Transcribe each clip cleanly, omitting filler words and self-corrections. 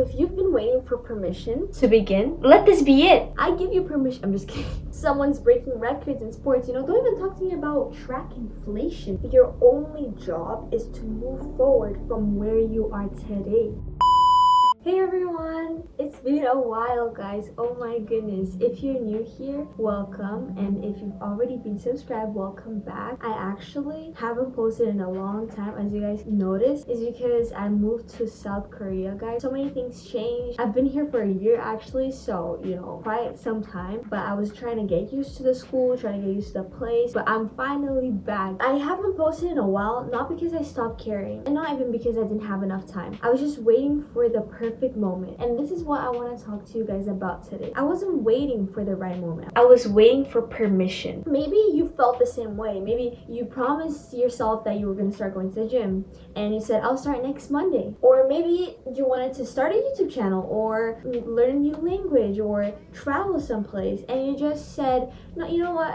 If you've been waiting for permission to begin, let this be it. I give you permission. I'm just kidding. Someone's breaking records in sports. Don't even talk to me about track inflation. Your only job is to move forward from where you are today. Hey everyone, it's been a while guys. Oh my goodness, if you're new here, welcome, and if you've already been subscribed, welcome back. I actually haven't posted in a long time, as you guys noticed, is because I moved to South Korea, guys. So many things changed. I've been here for a year actually, so quite some time, but I was trying to get used to the school, trying to get used to the place, but I'm finally back. I haven't posted in a while, not because I stopped caring, and not even because I didn't have enough time. I was just waiting for the perfect moment, and this is what I want to talk to you guys about today. I wasn't waiting for the right moment. I was waiting for permission. Maybe you felt the same way. Maybe you promised yourself that you were going to start going to the gym and you said, I'll start next Monday. Or maybe you wanted to start a YouTube channel or learn a new language or travel someplace, and you just said, no, you know what,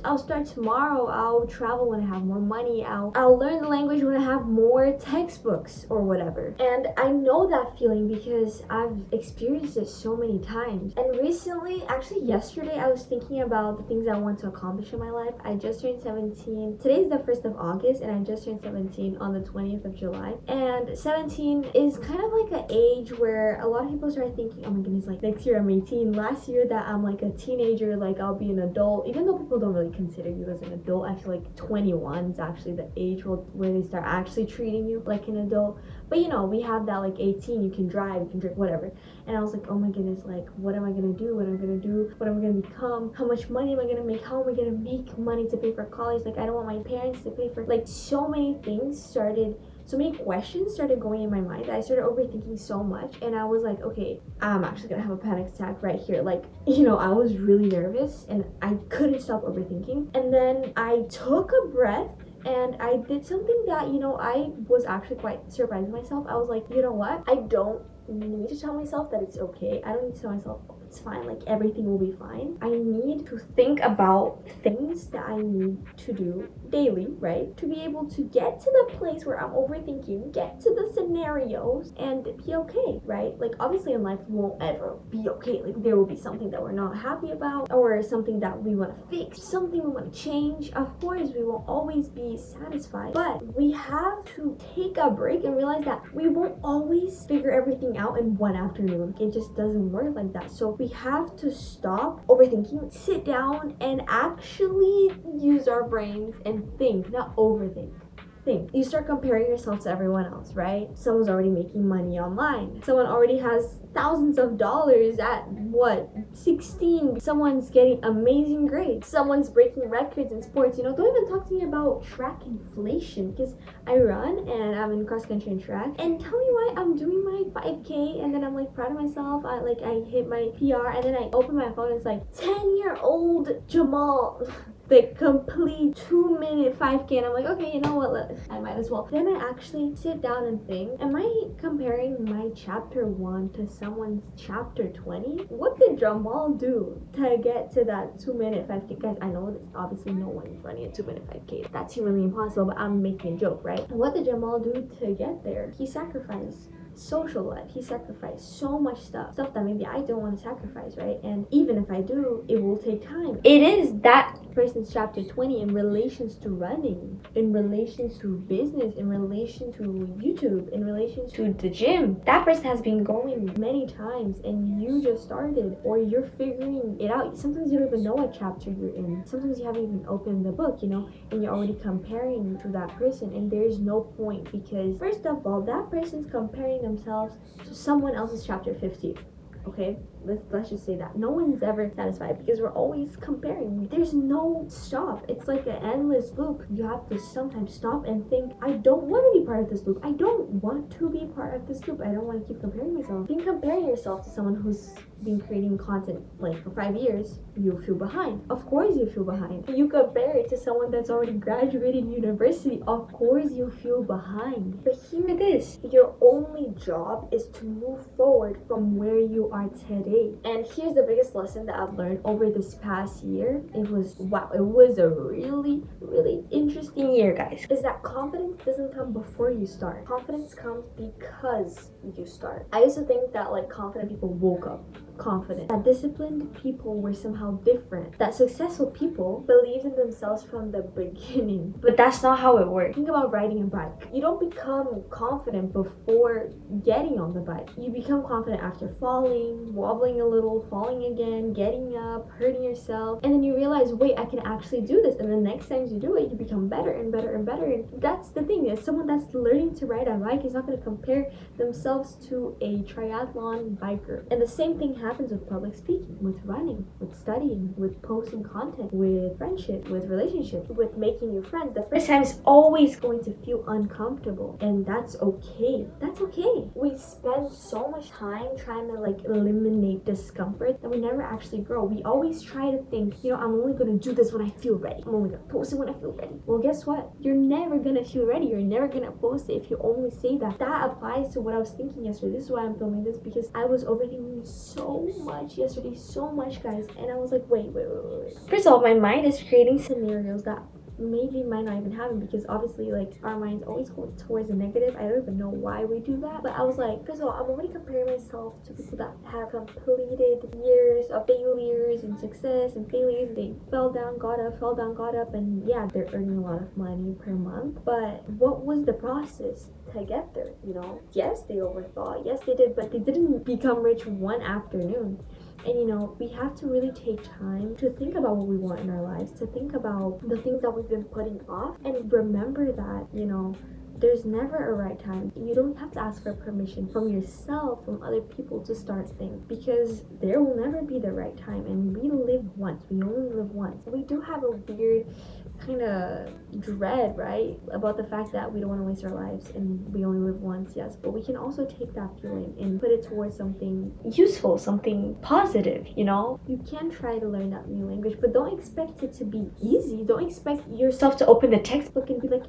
I'll start tomorrow. I'll travel when I have more money. I'll learn the language when I have more textbooks or whatever. And I know that feeling because I've experienced it so many times. And recently, actually yesterday, I was thinking about the things I want to accomplish in my life. I just turned 17. Today is the 1st of August, and I just turned 17 on the 20th of July. And 17 is kind of like an age where a lot of people start thinking, oh my goodness, like next year I'm 18. Last year that I'm like a teenager, like I'll be an adult. Even though people don't really consider you as an adult, I feel like 21 is actually the age where they start actually treating you like an adult. But we have that like 18, you can drive, you can drink, whatever. And I was like, oh my goodness, like what am I gonna do? What am I gonna do? What am I gonna become? How much money am I gonna make? How am I gonna make money to pay for college? Like I don't want my parents to pay for, like, so many questions started going in my mind. I started overthinking so much, and I was like, okay, I'm actually gonna have a panic attack right here. Like, I was really nervous and I couldn't stop overthinking. And then I took a breath and I did something that, I was actually quite surprised myself. I was like, you know what? I don't need to tell myself that it's okay. I don't need to tell myself, oh, it's fine, like everything will be fine. I need to think about things that I need to do daily, right? To be able to get to the place where I'm overthinking, get to the scenarios and be okay, right? Like obviously in life we won't ever be okay. Like there will be something that we're not happy about, or something that we want to fix, something we want to change. Of course we won't always be satisfied, but we have to take a break and realize that we won't always figure everything out in one afternoon. It just doesn't work like that. So we have to stop overthinking, sit down and actually use our brains and think, not overthink. Think. You start comparing yourself to everyone else, right? Someone's already making money online. Someone already has thousands of dollars at 16. Someone's getting amazing grades. Someone's breaking records in sports. Don't even talk to me about track inflation, because I run and I'm in cross country and track. And tell me why I'm doing my 5K and then I'm like proud of myself. I hit my PR, and then I open my phone and it's like 10-year-old Jamal the complete 2-minute 5K, and I'm like, okay, you know what, I might as well. Then I actually sit down and think, am I comparing my chapter 1 to someone's chapter 20? What did Jamal do to get to that 2-minute 5K? Guys, I know that obviously no one is running a 2-minute 5K. That's humanly impossible, but I'm making a joke, right? What did Jamal do to get there? He sacrificed social life. He sacrificed so much stuff that maybe I don't want to sacrifice, right? And even if I do, it will take time. It is that person's chapter 20 in relations to running, in relations to business, in relation to YouTube, in relation to the gym. That person has been going many times and you just started, or you're figuring it out. Sometimes you don't even know what chapter you're in. Sometimes you haven't even opened the book, and you're already comparing to that person, and there's no point, because first of all, that person's comparing themselves to someone else's chapter 50. Okay, let's just say that no one's ever satisfied, because we're always comparing. There's no stop. It's like an endless loop. You have to sometimes stop and think, I don't want to be part of this loop. I don't want to be part of this loop. I don't want to keep comparing myself. Being comparing yourself to someone who's been creating content like for 5 years, you feel behind. Of course you feel behind. You compare it to someone that's already graduated university, of course you feel behind. But hear this, your only job is to move forward from where you are today. And here's the biggest lesson that I've learned over this past year. It was a really interesting year, guys. Is that confidence doesn't come before you start. Confidence comes because you start. I used to think that like confident people woke up confident, that disciplined people were somehow different, that successful people believed in themselves from the beginning. But that's not how it works. Think about riding a bike. You don't become confident before getting on the bike. You become confident after falling, wobbling a little, falling again, getting up, hurting yourself, and then you realize, wait, I can actually do this. And the next time you do it, you become better and better and better. And that's the thing, is someone that's learning to ride a bike is not going to compare themselves to a triathlon biker. And the same thing happens with public speaking, with running, with studying, with posting content, with friendship, with relationships, with making new friends. The first time is always going to feel uncomfortable, and that's okay. That's okay. We spend so much time trying to like eliminate discomfort that we never actually grow. We always try to think, you know, I'm only gonna do this when I feel ready. I'm only gonna post it when I feel ready. Well, guess what? You're never gonna feel ready. You're never gonna post it if you only say that. That applies to what I was thinking yesterday. This is why I'm filming this, because I was overthinking so much yesterday, so much, guys, and I was like, wait. First of all, my mind is creating scenarios that maybe might not even happen, because obviously like our minds always go towards the negative. I don't even know why we do that, but I was like, first of all, I'm already comparing myself to people that have completed years of failures and success and failures. They fell down, got up, and yeah, they're earning a lot of money per month. But what was the process to get there? You know, yes, they overthought, yes they did, but they didn't become rich one afternoon. And you know, we have to really take time to think about what we want in our lives, to think about the things that we've been putting off, and remember that, you know, there's never a right time. You don't have to ask for permission from yourself, from other people to start things, because there will never be the right time, and we live once. We only live once. We do have a weird kind of dread, right, about the fact that we don't want to waste our lives and we only live once, yes, but we can also take that feeling and put it towards something useful, something positive, you know? You can try to learn that new language, but don't expect it to be easy. Don't expect yourself to open the textbook and be like,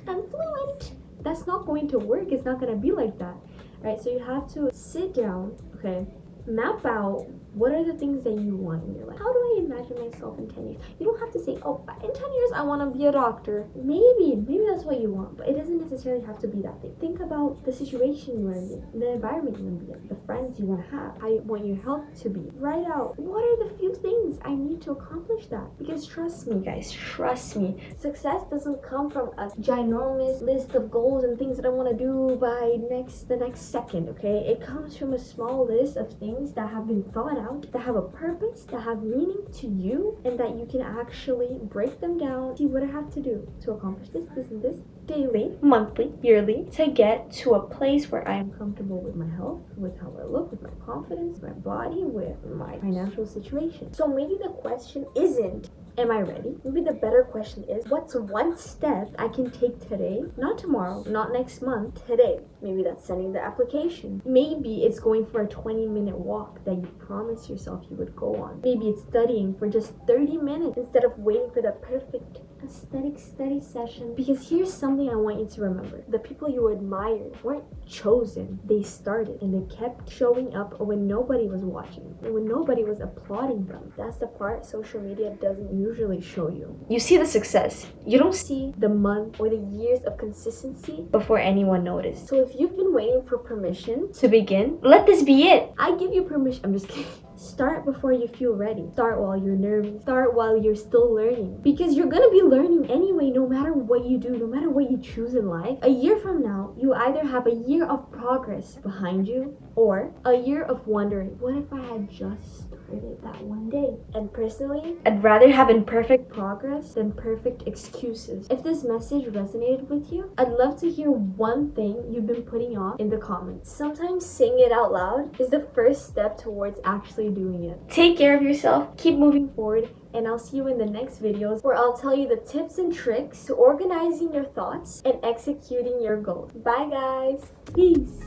I'm fluent. That's not going to work. It's not going to be like that, right? So you have to sit down, okay, map out what are the things that you want in your life. How do I imagine myself in 10 years? You don't have to say, oh, in 10 years I want to be a doctor. Maybe that's what you want, but it doesn't necessarily have to be that thing. Think about the situation you're in, the environment you want to be in, the friends you want to have, how you want your health to be. Write out, what are the few things I need to accomplish that? Because trust me, guys, trust me, success doesn't come from a ginormous list of goals and things that I want to do by the next second, okay? It comes from a small list of things that have been thought out, that have a purpose, that have meaning to you, and that you can actually break them down, see what I have to do to accomplish this and this, daily, monthly, yearly, to get to a place where I am comfortable with my health, with how I look, with my confidence, my body, with my financial situation. So maybe the question isn't, am I ready? Maybe the better question is, what's one step I can take today? Not tomorrow, not next month, today. Maybe that's sending the application. Maybe it's going for a 20-minute walk that you promised yourself you would go on. Maybe it's studying for just 30 minutes instead of waiting for the perfect aesthetic study session. Because here's something I want you to remember. The people you admired weren't chosen. They started, and they kept showing up when nobody was watching and when nobody was applauding them. That's the part social media doesn't usually show you. You see the success. You don't see the month or the years of consistency before anyone noticed. So if you've been waiting for permission to begin, let this be it. I give you permission. I'm just kidding. Start before you feel ready. Start while you're nervous. Start while you're still learning. Because you're gonna be learning anyway, no matter what you do, no matter what you choose in life. A year from now, you either have a year of progress behind you or a year of wondering, what if I had just started that one day? And personally, I'd rather have imperfect progress than perfect excuses. If this message resonated with you, I'd love to hear one thing you've been putting off in the comments. Sometimes saying it out loud is the first step towards actually doing it. Take care of yourself, keep moving forward, and I'll see you in the next videos where I'll tell you the tips and tricks to organizing your thoughts and executing your goals. Bye guys. Peace.